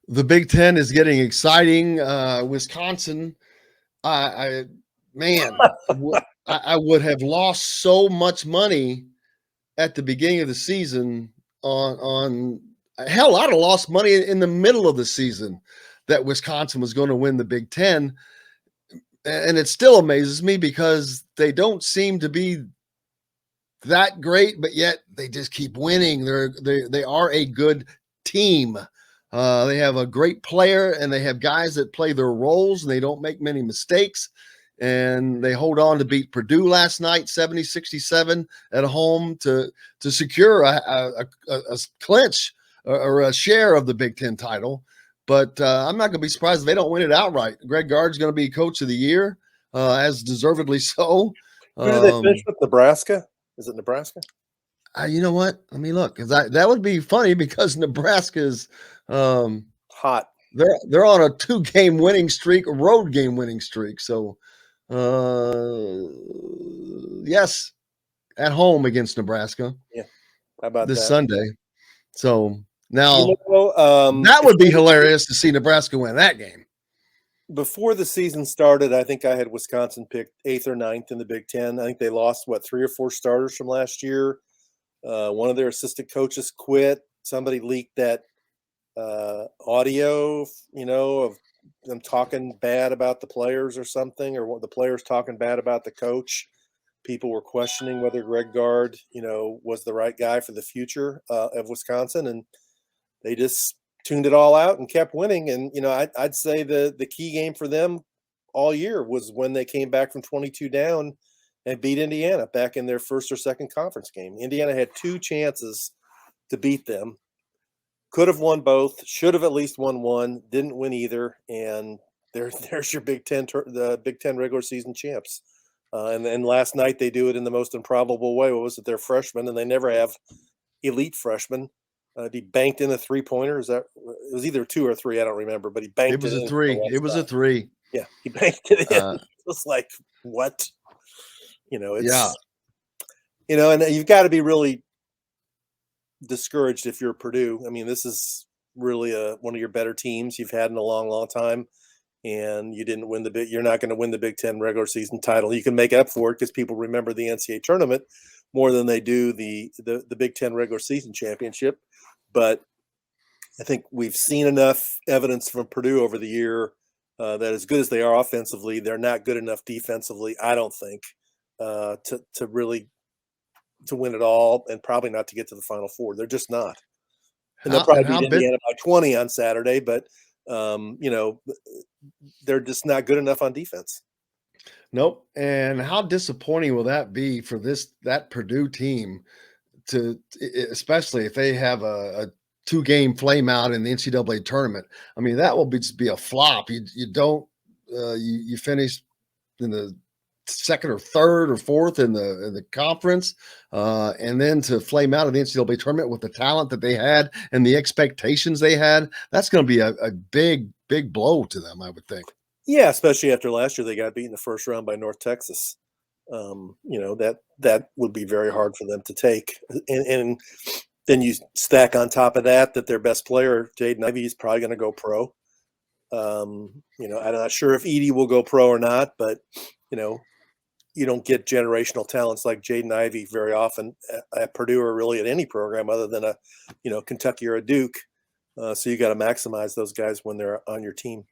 The Big Ten is getting exciting. Wisconsin, I man, I would have lost so much money at the beginning of the season on hell. I'd have lost money in the middle of the season that Wisconsin was going to win the Big Ten, and it still amazes me because they don't seem to be that great, but yet they just keep winning. They are a good team. They have a great player, and they have guys that play their roles, and they don't make many mistakes. And they hold on to beat Purdue last night, 70-67 at home to secure a clinch or a share of the Big Ten title. But I'm not going to be surprised if they don't win it outright. Greg Gard's going to be Coach of the Year, as deservedly so. Who did they finish with? Nebraska? Is it Nebraska? You know what? Let me look, because that would be funny because Nebraska's hot. They're on a 2-game winning streak, a road game winning streak. So, yes, at home against Nebraska. Yeah, how about this that? Sunday? So now that would be hilarious to see Nebraska win that game. Before the season started, I think I had Wisconsin picked 8th or 9th in the Big Ten. I think they lost, 3 or 4 starters from last year. One of their assistant coaches quit. Somebody leaked that audio, of them talking bad about the players or something, or the players talking bad about the coach. People were questioning whether Greg Gard, was the right guy for the future of Wisconsin, and they just tuned it all out and kept winning. And, I'd say the key game for them all year was when they came back from 22 down and beat Indiana back in their first or second conference game. Indiana had 2 chances to beat them. Could have won both, should have at least won one, didn't win either. And there's your the Big Ten regular season champs. And then last night they do it in the most improbable way. What was it? They're freshmen, and they never have elite freshmen. He banked in a 3-pointer. It was either 2 or 3. I don't remember, but he banked it in. It was a 3. Yeah, he banked it in. It was like, what? It's and you've got to be really discouraged if you're Purdue. I mean, this is really one of your better teams you've had in a long, long time, and you didn't win you're not going to win the Big Ten regular season title. You can make up for it because people remember the NCAA tournament more than they do the Big Ten regular season championship. But I think we've seen enough evidence from Purdue over the year that as good as they are offensively, they're not good enough defensively, I don't think, to really to win it all, and probably not to get to the Final Four. They're just not. And they'll probably beat Indiana by 20 on Saturday, but they're just not good enough on defense. Nope. And how disappointing will that be for that Purdue team, especially if they have a 2-game flame out in the NCAA tournament? I mean, that will be a flop. You finish in the second or third or fourth in the conference, and then to flame out of the NCAA tournament with the talent that they had and the expectations they had, that's going to be a big blow to them, I would think. Yeah, especially after last year they got beat in the first round by North Texas. That would be very hard for them to take. And then you stack on top of that their best player, Jaden Ivey, is probably going to go pro. I'm not sure if Edey will go pro or not, but you don't get generational talents like Jaden Ivey very often at Purdue or really at any program other than a Kentucky or a Duke. So you got to maximize those guys when they're on your team.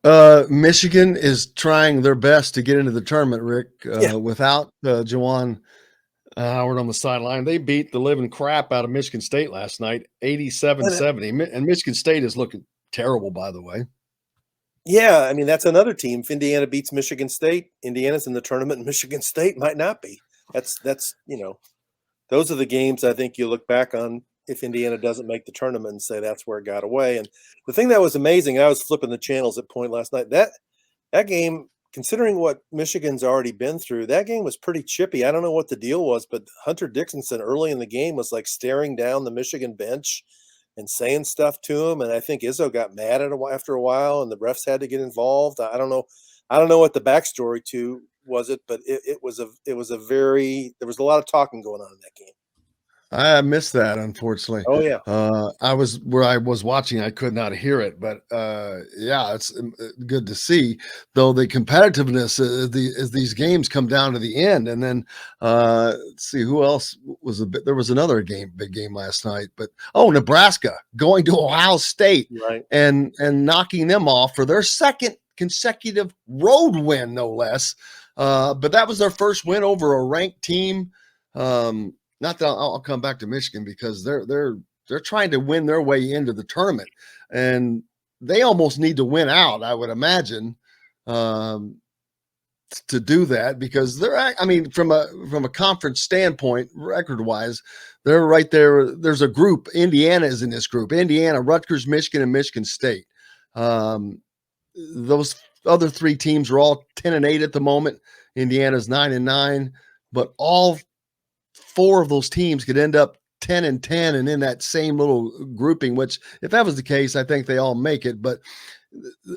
Michigan is trying their best to get into the tournament, Rick, without Juwan Howard on the sideline. They beat the living crap out of Michigan State last night, 87-70. And Michigan State is looking terrible, by the way. Yeah, I mean, that's another team. If Indiana beats Michigan State, Indiana's in the tournament, and Michigan State might not be. That's those are the games I think you look back on if Indiana doesn't make the tournament and say that's where it got away. And the thing that was amazing, I was flipping the channels at point last night, that game, considering what Michigan's already been through, that game was pretty chippy. I don't know what the deal was, but Hunter Dickinson early in the game was like staring down the Michigan bench and saying stuff to him. And I think Izzo got mad after a while, and the refs had to get involved. I don't know what the backstory to was it, but there was a lot of talking going on in that game. I missed that, unfortunately. Oh yeah, I was where I was watching, I could not hear it, but yeah, it's good to see. Though the competitiveness as these games come down to the end, and then let's see who else was a bit. There was another big game last night, but Nebraska going to Ohio State right. and knocking them off for their second consecutive road win, no less. But that was their first win over a ranked team. Not that I'll come back to Michigan because they're trying to win their way into the tournament, and they almost need to win out, I would imagine, um, to do that because they're. I mean, from a conference standpoint, record wise, they're right there. There's a group. Indiana is in this group. Indiana, Rutgers, Michigan, and Michigan State. Um, those other three teams are all 10-8 at the moment. Indiana's 9-9, but all four of those teams could end up 10-10 and in that same little grouping, which if that was the case, I think they all make it. But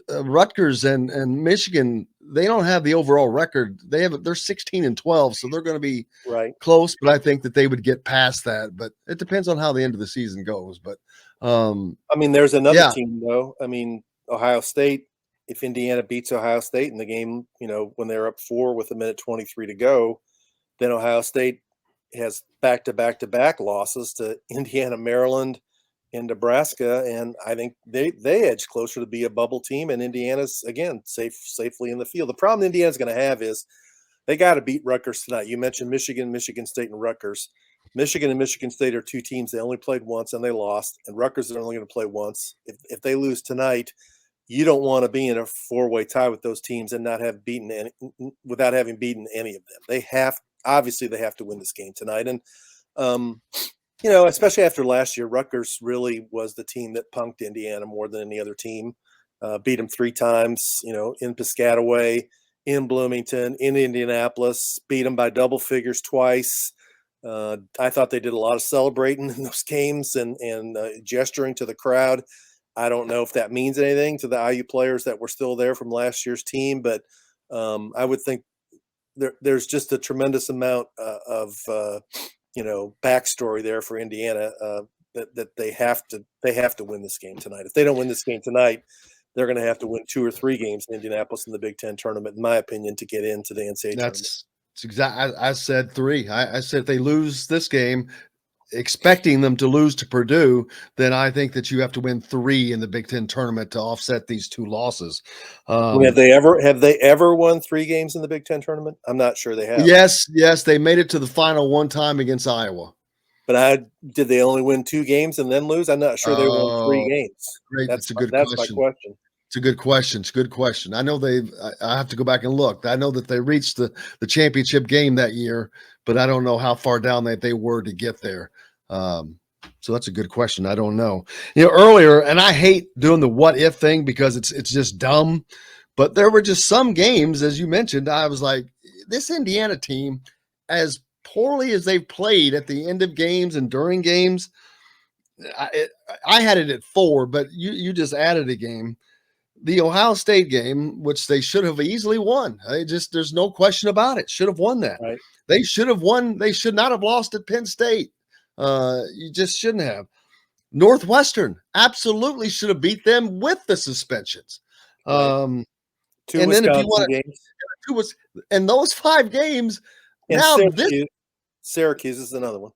Rutgers and Michigan, they don't have the overall record. They're 16-12, so they're going to be Right. close, but I think that they would get past that. But it depends on how the end of the season goes. But I mean, there's another yeah, team though. I mean, Ohio State. If Indiana beats Ohio State in the game, when they're up 4 with 1:23 to go, then Ohio State has back-to-back losses to Indiana, Maryland, and Nebraska, and I think they edge closer to be a bubble team. And Indiana's again safely in the field. The problem Indiana's going to have is they got to beat Rutgers tonight. You mentioned Michigan, Michigan State, and Rutgers. Michigan and Michigan State are two teams they only played once and they lost, and Rutgers are only going to play once. If they lose tonight, you don't want to be in a 4-way tie with those teams and not have beaten any, without having beaten any of them. They have to win this game tonight, and especially after last year, Rutgers really was the team that punked Indiana more than any other team. Beat them 3 times, in Piscataway, in Bloomington, in Indianapolis. Beat them by double figures twice. I thought they did a lot of celebrating in those games and gesturing to the crowd. I don't know if that means anything to the IU players that were still there from last year's team, but I would think there's just a tremendous amount of backstory there for Indiana that they have to win this game tonight. If they don't win this game tonight, they're going to have to win 2 or 3 games in Indianapolis in the Big Ten tournament, in my opinion, to get into the NCAA tournament. that's exactly. I said 3. I said if they lose this game, expecting them to lose to Purdue, then I think that you have to win 3 in the Big Ten tournament to offset these 2 losses. Have they ever won 3 games in the Big Ten tournament? I'm not sure they have. Yes, they made it to the final one time against Iowa. But did they only win 2 games and then lose? I'm not sure they won 3 games. Great, that's a good question. That's my question. It's a good question. It's a good question. I know I have to go back and look. I know that they reached the championship game that year, but I don't know how far down they were to get there. So that's a good question. I don't know. Earlier, and I hate doing the what if thing because it's just dumb, but there were just some games, as you mentioned, I was like, this Indiana team, as poorly as they've played at the end of games and during games, I had it at 4, but you just added a game. The Ohio State game, which they should have easily won. There's no question about it. Should have won that. Right. They should have won. They should not have lost at Penn State. You just shouldn't have. Northwestern absolutely should have beat them with the suspensions. Right. 2 and Wisconsin then if you want games. And those 5 games. And now Syracuse is another one.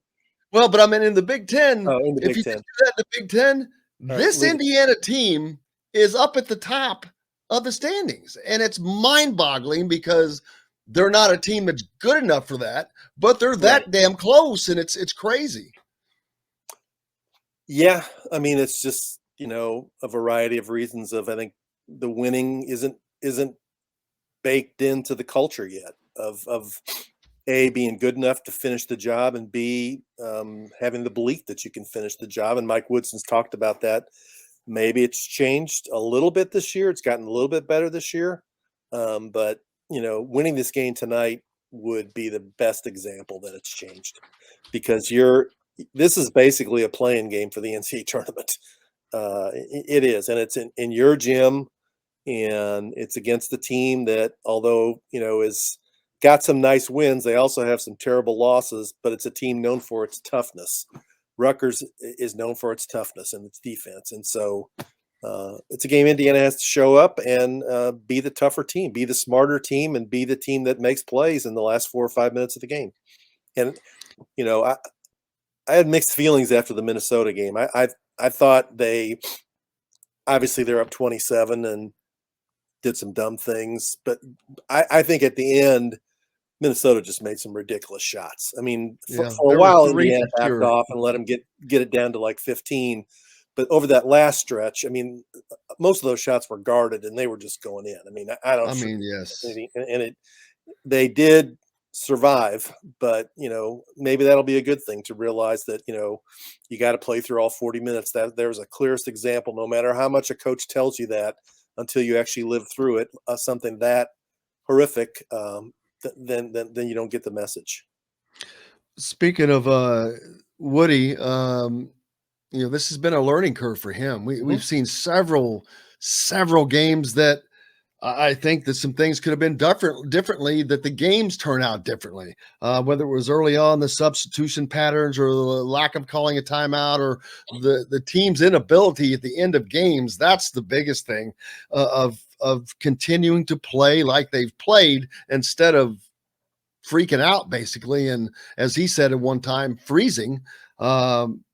Well, but I mean in the Big Ten. Oh, in the if Big you Ten. do that in the Big Ten, this Indiana team is up at the top of the standings, and it's mind-boggling because they're not a team that's good enough for that, but they're that damn close, and it's crazy. Yeah, I mean, it's just a variety of reasons. I think the winning isn't baked into the culture yet of A, being good enough to finish the job, and B, having the belief that you can finish the job. And Mike Woodson's talked about that. Maybe it's changed a little bit this year. It's gotten a little bit better this year. But, winning this game tonight would be the best example that it's changed because this is basically a playing game for the NCAA tournament. It is. And it's in your gym, and it's against the team that, although, is got some nice wins. They also have some terrible losses, but it's a team known for its toughness. Rutgers is known for its toughness and its defense, and so it's a game Indiana has to show up and be the tougher team, be the smarter team, and be the team that makes plays in the last 4 or 5 minutes of the game. And I had mixed feelings after the Minnesota game. I thought obviously they're up 27 and did some dumb things, but I think at the end Minnesota just made some ridiculous shots. I mean, for a while Indiana backed off and let them get it down to like 15. But over that last stretch, I mean, most of those shots were guarded and they were just going in. I mean, yes. And they did survive, but maybe that'll be a good thing to realize that, you got to play through all 40 minutes. That there's a clearest example, no matter how much a coach tells you that, until you actually live through it, something that horrific, then you don't get the message. Speaking of Woody, this has been a learning curve for him. We've seen several games that I think that some things could have been differently, that the games turn out differently, whether it was early on the substitution patterns or the lack of calling a timeout or the team's inability at the end of games. That's the biggest thing, of continuing to play like they've played instead of freaking out, basically. And as he said at one time, freezing.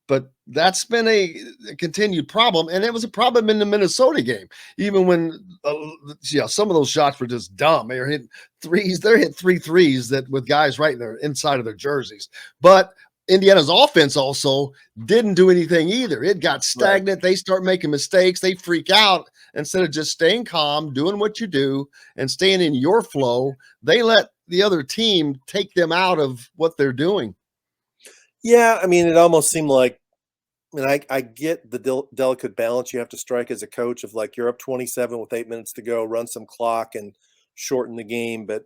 But that's been a continued problem, and it was a problem in the Minnesota game. Even when, some of those shots were just dumb. They're hitting threes. They're hit 3 threes that with guys right in their inside of their jerseys. But Indiana's offense also didn't do anything either. It got stagnant. Right. They start making mistakes. They freak out instead of just staying calm, doing what you do, and staying in your flow. They let the other team take them out of what they're doing. Yeah, I mean, it almost seemed like, I get the delicate balance you have to strike as a coach of, like, you're up 27 with 8 minutes to go, run some clock and shorten the game. But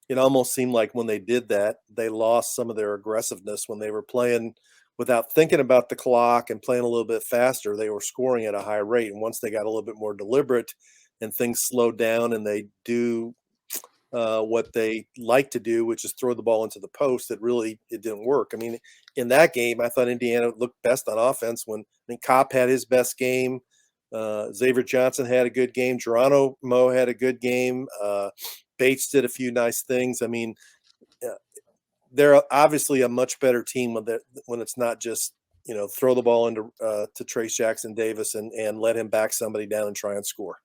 it almost seemed like when they did that, they lost some of their aggressiveness when they were playing without thinking about the clock and playing a little bit faster. They were scoring at a high rate. And once they got a little bit more deliberate and things slowed down and they do what they like to do, which is throw the ball into the post, it didn't work. I mean, in that game, I thought Indiana looked best on offense when Kopp had his best game. Xavier Johnson had a good game. Geronimo had a good game. Bates did a few nice things. I mean, they're obviously a much better team when it's not just, throw the ball into to Trace Jackson Davis and let him back somebody down and try and score.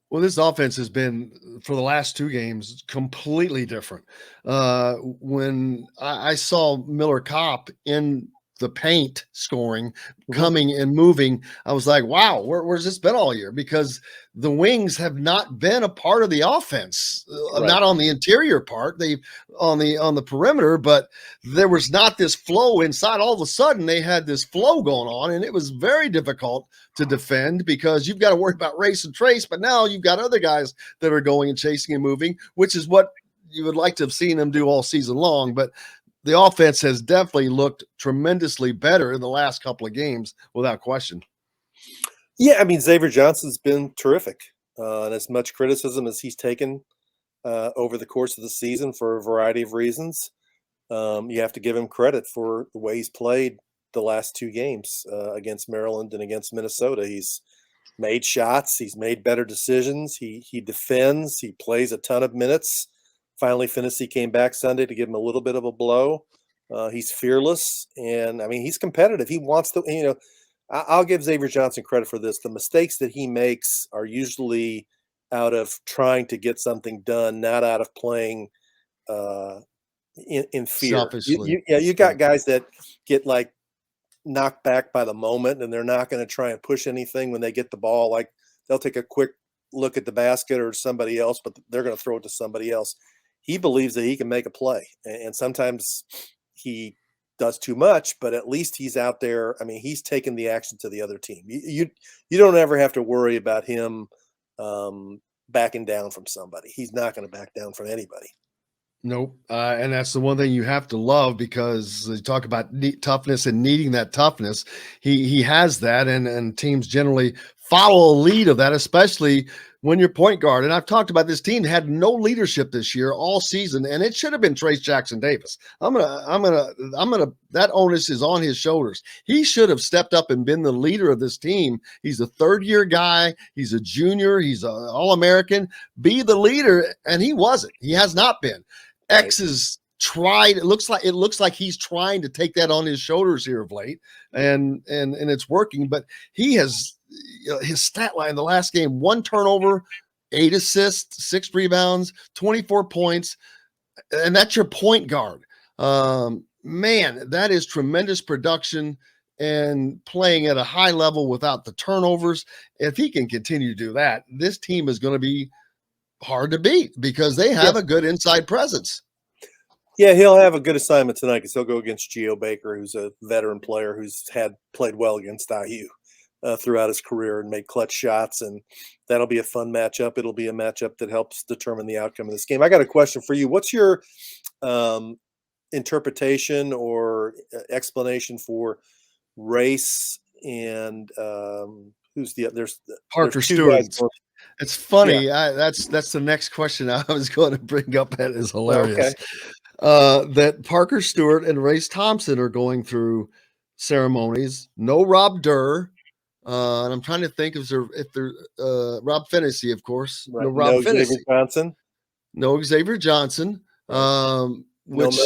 Well, this offense has been, for the last 2 games, completely different. When I saw Miller Kopp in the paint scoring, coming and moving, I was like, wow, where's this been all year? Because the wings have not been a part of the offense, not on the interior part. They on the perimeter, but there was not this flow inside. All of a sudden, they had this flow going on, and it was very difficult to defend because you've got to worry about race and trace. But now you've got other guys that are going and chasing and moving, which is what you would like to have seen them do all season long. But the offense has definitely looked tremendously better in the last couple of games, without question. Yeah, I mean, Xavier Johnson's been terrific, and as much criticism as he's taken over the course of the season for a variety of reasons, you have to give him credit for the way he's played the last 2 games against Maryland and against Minnesota. He's made shots. He's made better decisions. He defends. He plays a ton of minutes. Finally, Finney came back Sunday to give him a little bit of a blow. He's fearless, and I mean, he's competitive. He wants to, I'll give Xavier Johnson credit for this. The mistakes that he makes are usually out of trying to get something done, not out of playing in fear. Selfishly. You got guys that get like knocked back by the moment, and they're not going to try and push anything when they get the ball. Like, they'll take a quick look at the basket or somebody else, but they're going to throw it to somebody else. He believes that he can make a play, and sometimes he does too much, but at least he's out there. I mean, he's taking the action to the other team. You don't ever have to worry about him backing down from somebody. He's not going to back down from anybody. Nope. And that's the one thing you have to love, because you talk about toughness and needing that toughness. He has that, and teams generally follow a lead of that, especially when your point guard, and I've talked about this team had no leadership this year all season, and it should have been Trace Jackson Davis. That onus is on his shoulders. He should have stepped up and been the leader of this team. He's a third-year guy. He's a junior. He's an All-American. Be the leader, and he wasn't. He has not been. Right. X is tried. It looks like he's trying to take that on his shoulders here of late, and it's working. But he has. His stat line the last game: 1 turnover, 8 assists, 6 rebounds, 24 points, and that's your point guard. Man, that is tremendous production and playing at a high level without the turnovers. If he can continue to do that, this team is going to be hard to beat because they have a good inside presence. Yeah, he'll have a good assignment tonight because he'll go against Geo Baker, who's a veteran player who's played well against IU. Throughout his career and made clutch shots, and that'll be a fun matchup. It'll be a matchup that helps determine the outcome of this game. I got a question for you. What's your interpretation or explanation for Race and who's there's Parker Stewart? It's funny. Yeah. That's the next question I was going to bring up. That is hilarious. Okay. That Parker Stewart and Race Thompson are going through ceremonies. No Rob Durr. And I'm trying to think if they're Rob Fennessy, of course. Right. No Xavier Johnson. No Xavier Johnson. Which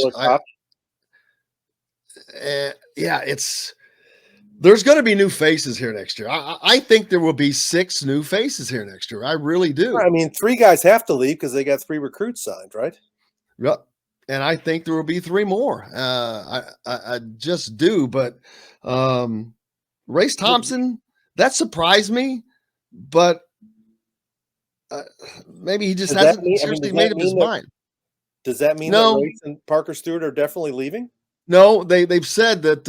there's going to be new faces here next year. I think there will be 6 new faces here next year. I really do. I mean, 3 guys have to leave because they got 3 recruits signed, right? Yep. And I think there will be 3 more. I just do. But Race Thompson, that surprised me, but maybe he just hasn't seriously made up his mind. Does that mean that Race and Parker Stewart are definitely leaving? No, they've said that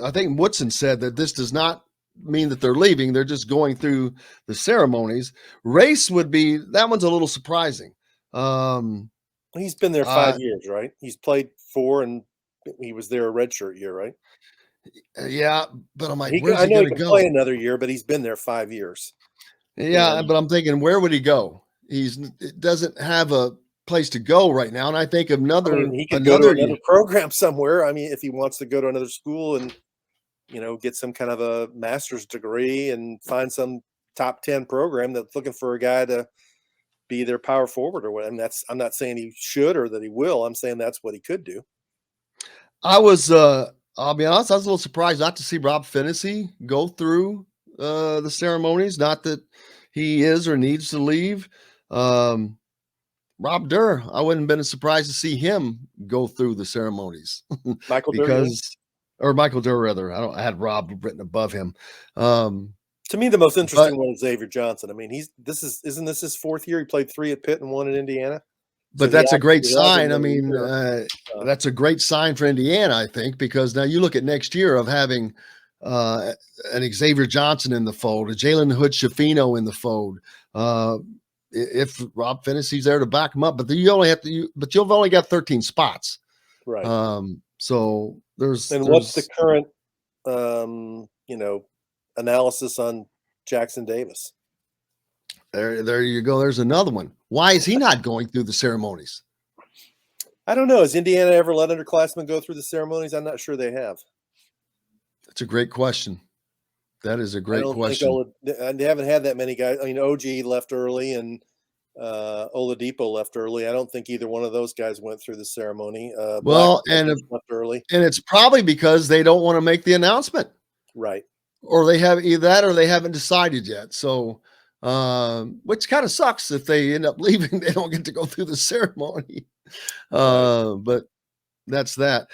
I think Woodson said that this does not mean that they're leaving. They're just going through the ceremonies. Race would be, that one's a little surprising. He's been there 5 years, right? He's played 4 and he was there a redshirt year, right? Yeah, but I'm like, I know he can play another year, but he's been there 5 years. Yeah, but I'm thinking, where would he go? He doesn't have a place to go right now, and I think he could go to another program somewhere. I mean, if he wants to go to another school and get some kind of a master's degree and find some top 10 program that's looking for a guy to be their power forward or whatever. And I'm not saying he should or that he will. I'm saying that's what he could do. I'll be honest, I was a little surprised not to see Rob Fennessy go through the ceremonies. Not that he is or needs to leave. Rob Durr, I wouldn't have been surprised to see him go through the ceremonies. Michael Durr, rather. I had Rob written above him. To me, the most interesting one is Xavier Johnson. I mean, isn't this his 4th year? He played 3 at Pitt and 1 at Indiana. But that's a great sign. I mean, that's a great sign for Indiana, I think, because now you look at next year of having an Xavier Johnson in the fold, a Jalen Hood-Schifino in the fold. If Rob Fennessy's there to back him up, but you've only got 13 spots, right? So there's what's the current analysis on Jackson Davis? There you go. There's another one. Why is he not going through the ceremonies? I don't know. Has Indiana ever let underclassmen go through the ceremonies? I'm not sure they have. That's a great question. That is a great question. They haven't had that many guys. I mean, OG left early and Oladipo left early. I don't think either one of those guys went through the ceremony. Left early. And it's probably because they don't want to make the announcement. Right. Or they have either that or they haven't decided yet. So, which kind of sucks if they end up leaving. They don't get to go through the ceremony. But that's that.